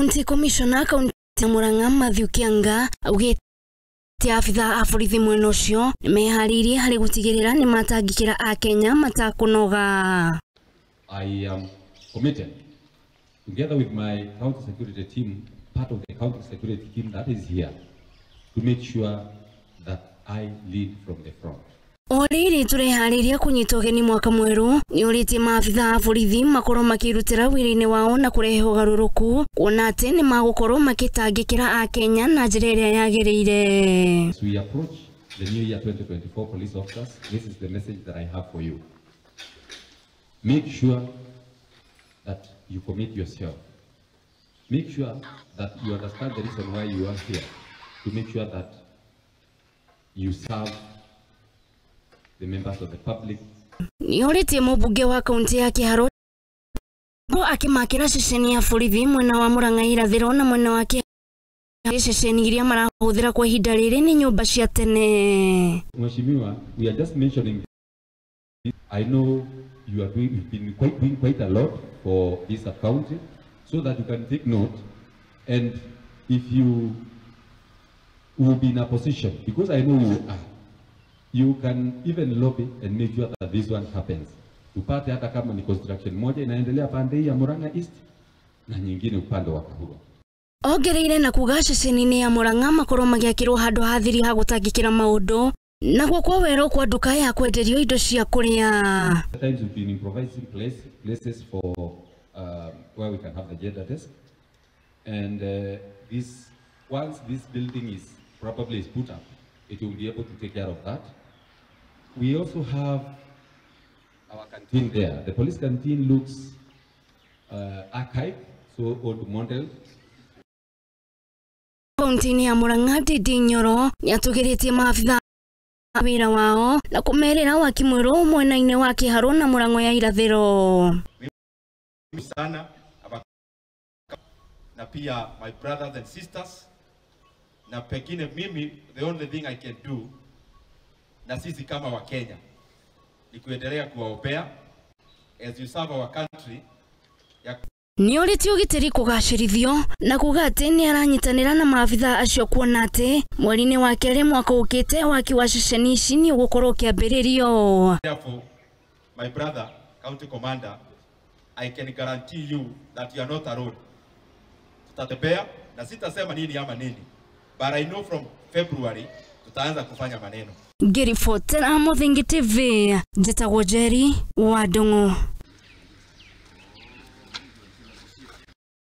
County Commissioner Kaunti Muranga Mathew augite afitha a borithi mwena ucio nimeharirie hari gutigirira ni matangikira a Kenya matakunoga. I am committed, together with my county security team, part of the county security team that is here, to make sure that I lead from the front. Oriri turehariria kunyita ugeni mwaka mweru Nioritie maafitha a borithi makorwo makirutira wira-ini wao na kurehe ugaruruku kuona ati ni magukorwo makitangikira a Kenya na njira iria yagiriire. As we approach the new year 2024 police officers, this is the message that I have for you. Make sure that you commit yourself. Make sure that you understand the reason why you are here, to make sure that you serve the members of the public. Nioritie Mumbunge wa Kaunti ya Kiharu akimakira Ceceni ya borithi mwena wa Muranga irathiro na mwena wa Kiharu Ceceni iria marahuthira kwa ihinda riri ni nyumba cia tene. Mheshimiwa, we are just mentioning this. I know you are doing quite a lot for this county, so that you can take note, and if you will be in a position, because I know you are, you can even lobby and make sure that this one happens. Tupate hata kama ni construction moja inaendelea pande ya Muranga East na nyingine upande wa Akorwo. Ongereire na kuga Ceceni ni ya Muranga makorwo magiakirwo handu hathiri ha gutangikira maundu na kwa wero kwa duka ya kwenderio indo cia kuria. Sometimes we've been improvising places for where we can have the gender desk, and once this building is probably put up, it will be able to take care of that. We also have our canteen there. The police canteen looks archived, so old model. Kaunti ya Muranga Ndindi Nyoro yatugiritie maafitha wira wao na kumerera Waki mweru mwena-ini wa Kiharu na Murang'a ya irathiro. Sana na pia my brothers and sisters, na pekine mimi the only thing I can do na sisi kama wa Kenya ni kuendelea kuwaombea as you serve our country. Nioritie ugitiri kugacirithio na kuga ati ni aranyitanira na maafitha acio kuona ati mweri-ini wa keri mwaka ukite waki wa Ceceni ici ni ugukorwo kiambiririo. Therefore, my brother county commander, I can guarantee you that you are not alone. Tutatembea na sitasema nini ama nini, but I know from February tutaanza kufanya maneno. Ngiribotera Muthingi TV, njitagwo Njeri wa Ndung'u.